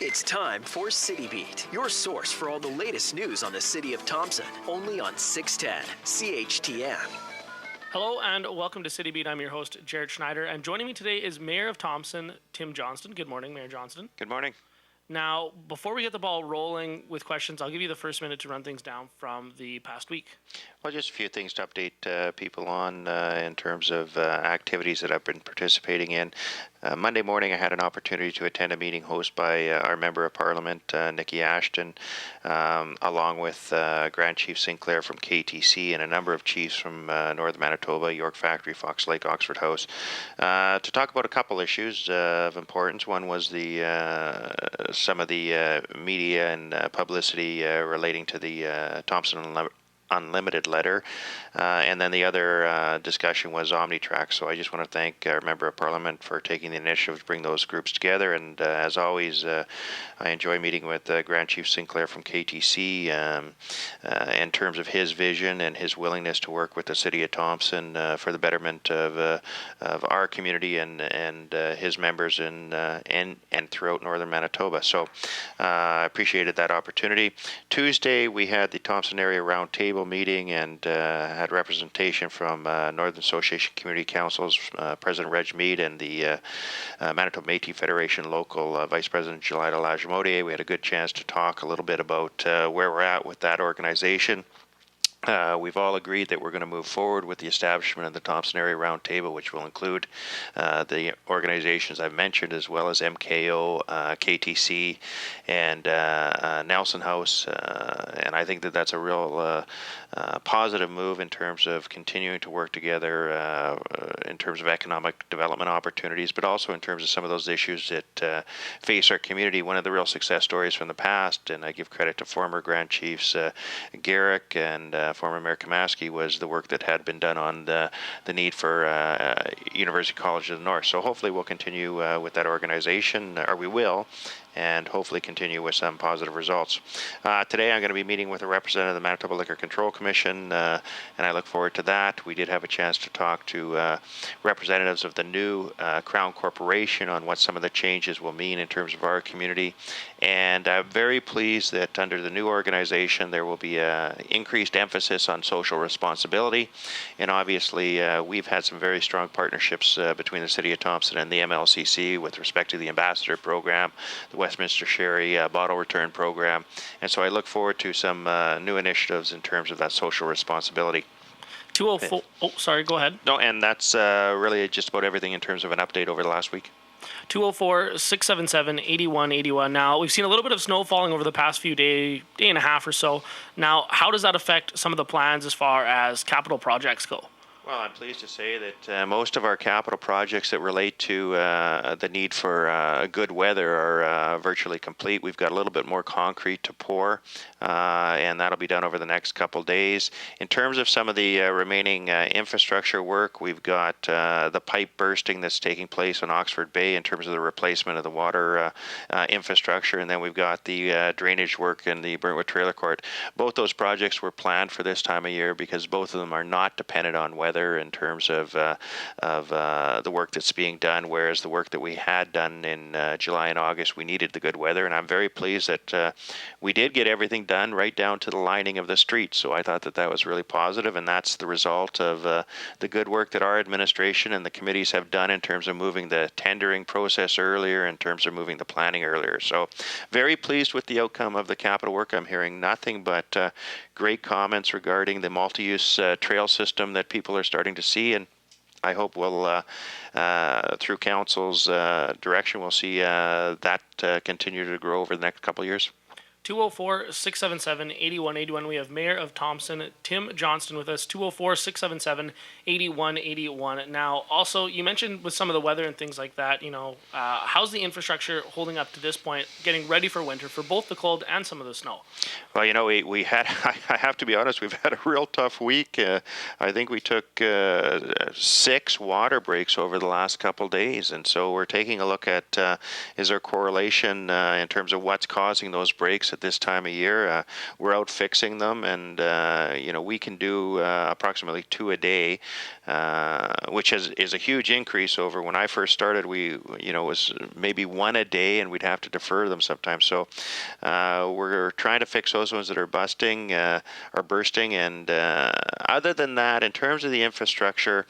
It's time for City Beat, your source for all the latest news on the city of Thompson, only on 610 CHTM. Hello and welcome to City Beat. I'm your host, Jaret Schneider, and joining me today is Mayor of Thompson, Tim Johnston. Good morning, Mayor Johnston. Good morning. Now, before we get the ball rolling with questions, I'll give you the first minute to run things down from the past week. Well, just a few things to update people on in terms of activities that I've been participating in. Monday morning, I had an opportunity to attend a meeting hosted by our Member of Parliament, Nikki Ashton, along with Grand Chief Sinclair from KTC and a number of chiefs from Northern Manitoba, York Factory, Fox Lake, Oxford House, to talk about a couple issues of importance. One was some of the media and publicity relating to the Thompson Unlimited letter, and then the other discussion was OmniTrack. So I just want to thank our Member of Parliament for taking the initiative to bring those groups together, and as always, I enjoy meeting with Grand Chief Sinclair from KTC in terms of his vision and his willingness to work with the City of Thompson for the betterment of our community and his members and throughout Northern Manitoba. So I appreciated that opportunity. Tuesday, we had the Thompson Area Roundtable meeting and had representation from Northern Association Community Councils, President Reg Mead, and the Manitoba Métis Federation local Vice President Gelida Lajamodier. We had a good chance to talk a little bit about where we're at with that organization. We've all agreed that we're going to move forward with the establishment of the Thompson Area Roundtable, which will include the organizations I've mentioned, as well as MKO, KTC, and Nelson House. And I think that that's a real positive move in terms of continuing to work together in terms of economic development opportunities, but also in terms of some of those issues that face our community. One of the real success stories from the past, and I give credit to former Grand Chiefs Garrick and former Mayor Kamaski, was the work that had been done on the need for University College of the North. So hopefully we'll continue with that organization, or we will, and hopefully continue with some positive results. Today I'm going to be meeting with a representative of the Manitoba Liquor Control Commission, and I look forward to that. We did have a chance to talk to representatives of the new Crown Corporation on what some of the changes will mean in terms of our community, and I'm very pleased that under the new organization there will be increased emphasis on social responsibility, and obviously we've had some very strong partnerships between the City of Thompson and the MLCC with respect to the Ambassador Program, the Westminster Sherry bottle return program, and so I look forward to some new initiatives in terms of that social responsibility. 204. Oh, sorry. Go ahead. No, and that's really just about everything in terms of an update over the last week. 204-677-8181. Now, we've seen a little bit of snow falling over the past few day and a half or so. Now, how does that affect some of the plans as far as capital projects go? Well, I'm pleased to say that most of our capital projects that relate to the need for good weather are virtually complete. We've got a little bit more concrete to pour, and that'll be done over the next couple days. In terms of some of the remaining infrastructure work, we've got the pipe bursting that's taking place on Oxford Bay in terms of the replacement of the water infrastructure, and then we've got the drainage work in the Burntwood Trailer Court. Both those projects were planned for this time of year because both of them are not dependent on weather in terms of the work that's being done, whereas the work that we had done in July and August, we needed the good weather, and I'm very pleased that we did get everything done right down to the lining of the street. So I thought that that was really positive, and that's the result of the good work that our administration and the committees have done in terms of moving the tendering process earlier, in terms of moving the planning earlier. So very pleased with the outcome of the capital work. I'm hearing nothing but great comments regarding the multi-use trail system that people are starting to see, and I hope we'll, through Council's direction, we'll see that continue to grow over the next couple of years. 204-677-8181. We have Mayor of Thompson, Tim Johnston, with us. 204-677-8181. Now, also, you mentioned with some of the weather and things like that, how's the infrastructure holding up to this point, getting ready for winter, for both the cold and some of the snow? Well, we had, I have to be honest, we've had a real tough week. I think we took 6 water breaks over the last couple days, and so we're taking a look at is there correlation in terms of what's causing those breaks, place at this time of year. We're out fixing them, and we can do approximately 2 a day, which is a huge increase over when I first started. We was maybe 1 a day, and we'd have to defer them sometimes. So we're trying to fix those ones that are bursting, and other than that, in terms of the infrastructure,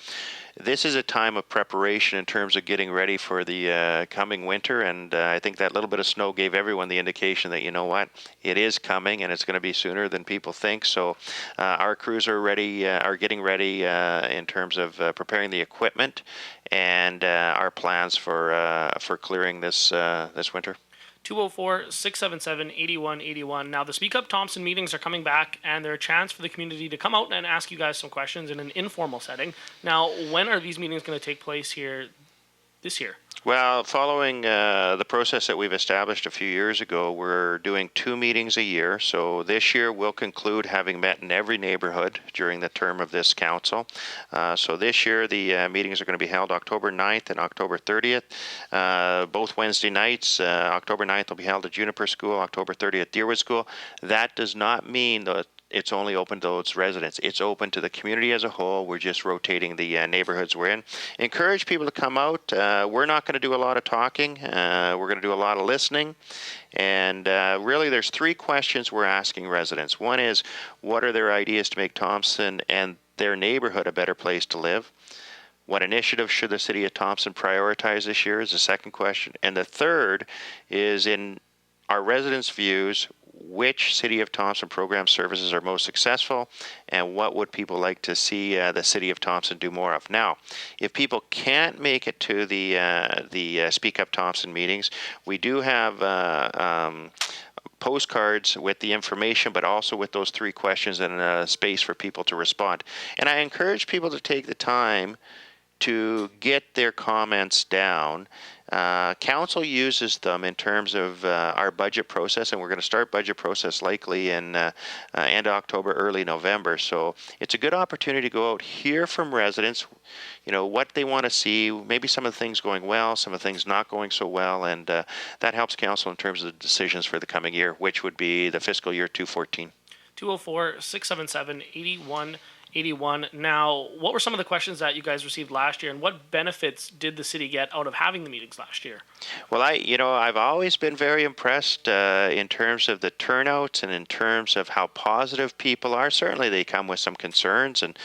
this is a time of preparation in terms of getting ready for the coming winter, and I think that little bit of snow gave everyone the indication that, it is coming, and it's going to be sooner than people think. So our crews are ready, are getting ready in terms of preparing the equipment and our plans for clearing this winter. 204-677-8181. Now, the Speak Up Thompson meetings are coming back, and they're a chance for the community to come out and ask you guys some questions in an informal setting. Now, when are these meetings going to take place here this year? Well, following the process that we've established a few years ago, we're doing 2 meetings a year. So this year we'll conclude having met in every neighborhood during the term of this council. So this year the meetings are going to be held October 9th and October 30th, both Wednesday nights. October 9th will be held at Juniper School, October 30th Deerwood School. That does not mean that it's only open to those residents. It's open to the community as a whole. We're just rotating the neighborhoods we're in. Encourage people to come out. We're not going to do a lot of talking. We're going to do a lot of listening. And really, there's 3 questions we're asking residents. One is, what are their ideas to make Thompson and their neighborhood a better place to live? What initiatives should the City of Thompson prioritize this year is the second question. And the third is, in our residents' views, which City of Thompson program services are most successful, and what would people like to see the City of Thompson do more of? Now, if people can't make it to the Speak Up Thompson meetings, we do have postcards with the information, but also with those 3 questions and a space for people to respond. And I encourage people to take the time to get their comments down. Council uses them in terms of our budget process, and we're going to start budget process likely in end of October, early November. So it's a good opportunity to go out, hear from residents, what they want to see, maybe some of the things going well, some of the things not going so well, and that helps Council in terms of the decisions for the coming year, which would be the fiscal year 2014. 204-677-8181. Now, what were some of the questions that you guys received last year, and what benefits did the city get out of having the meetings last year? Well, I've always been very impressed in terms of the turnouts and in terms of how positive people are. Certainly, they come with some concerns and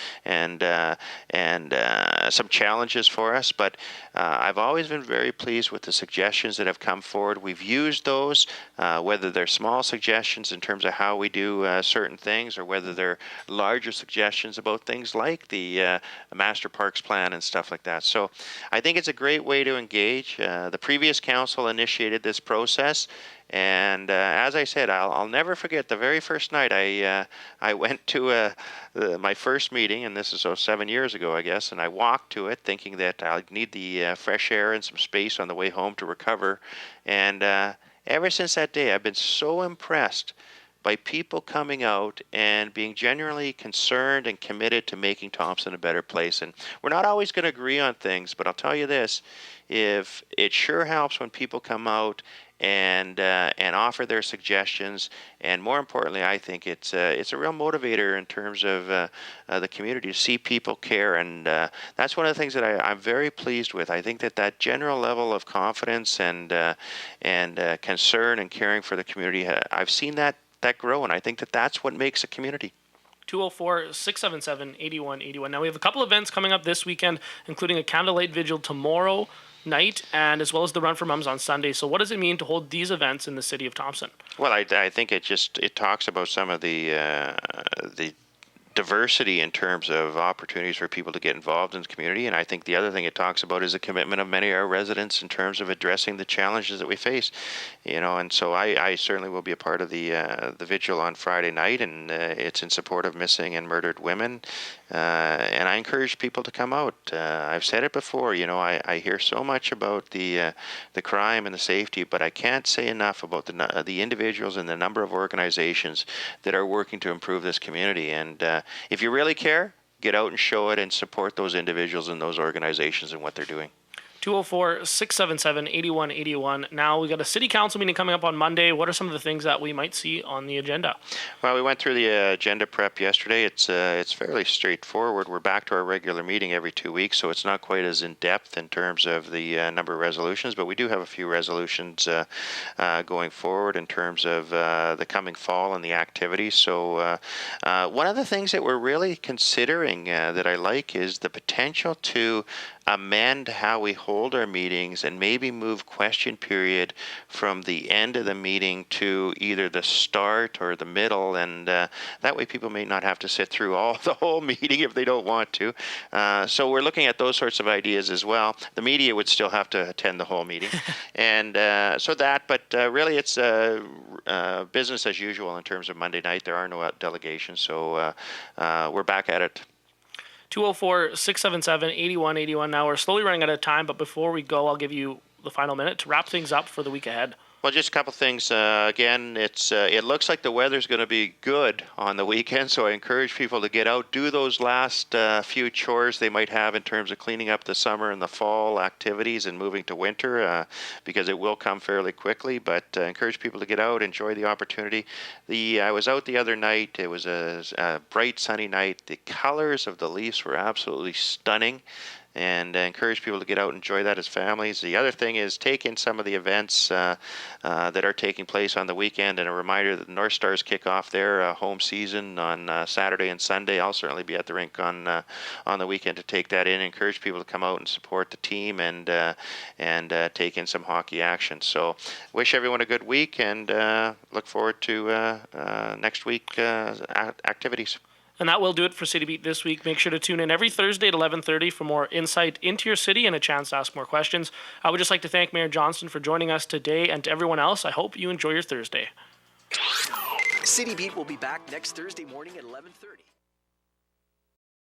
some challenges for us, but I've always been very pleased with the suggestions that have come forward. We've used those, whether they're small suggestions in terms of how we do certain things, or whether they're larger suggestions about things like the Master Parks Plan and stuff like that. So I think it's a great way to engage. The previous council initiated this process, and as I said, I'll never forget the very first night I went to my first meeting, and this is 7 years ago, I guess, and I walked to it thinking that I'd need the fresh air and some space on the way home to recover. And ever since that day, I've been so impressed by people coming out and being genuinely concerned and committed to making Thompson a better place. And we're not always going to agree on things, but I'll tell you this, if it sure helps when people come out and offer their suggestions, and more importantly, I think it's a real motivator in terms of the community to see people care, and that's one of the things that I'm very pleased with. I think that general level of confidence and concern and caring for the community, I've seen that grow, and I think that's what makes a community. 204-677-8181. Now, we have a couple events coming up this weekend, including a candlelight vigil tomorrow night, and as well as the Run for Mums on Sunday. So what does it mean to hold these events in the City of Thompson? Well, I think it talks about some of the diversity in terms of opportunities for people to get involved in the community, and I think the other thing it talks about is the commitment of many of our residents in terms of addressing the challenges that we face, and so I certainly will be a part of the vigil on Friday night, and it's in support of missing and murdered women, and I encourage people to come out. I've said it before, I hear so much about the crime and the safety, but I can't say enough about the individuals and the number of organizations that are working to improve this community, and if you really care, get out and show it and support those individuals and those organizations and what they're doing. 204-677-8181. Now we got a city council meeting coming up on Monday. What are some of the things that we might see on the agenda? Well, we went through the agenda prep yesterday. It's fairly straightforward. We're back to our regular meeting every 2 weeks, so it's not quite as in depth in terms of the number of resolutions, but we do have a few resolutions going forward in terms of the coming fall and the activities. So one of the things that we're really considering that I like is the potential to amend how we hold our meetings and maybe move question period from the end of the meeting to either the start or the middle, and that way people may not have to sit through the whole meeting if they don't want to. So we're looking at those sorts of ideas as well. The media would still have to attend the whole meeting, and but really it's business as usual in terms of Monday night. There are no delegations, so we're back at it. 204-677-8181. Now we're slowly running out of time, but before we go, I'll give you the final minute to wrap things up for the week ahead. Well, just a couple things. Again, it looks like the weather's going to be good on the weekend, so I encourage people to get out, do those last few chores they might have in terms of cleaning up the summer and the fall activities and moving to winter, because it will come fairly quickly. But encourage people to get out, enjoy the opportunity. I was out the other night. It was a bright, sunny night. The colors of the leaves were absolutely stunning. And encourage people to get out and enjoy that as families. The other thing is take in some of the events that are taking place on the weekend, and a reminder that the North Stars kick off their home season on Saturday and Sunday. I'll certainly be at the rink on the weekend to take that in. Encourage people to come out and support the team and take in some hockey action. So wish everyone a good week, and look forward to next week activities. And that will do it for City Beat this week. Make sure to tune in every Thursday at 11:30 for more insight into your city and a chance to ask more questions. I would just like to thank Mayor Johnston for joining us today, and to everyone else, I hope you enjoy your Thursday. City Beat will be back next Thursday morning at 11:30.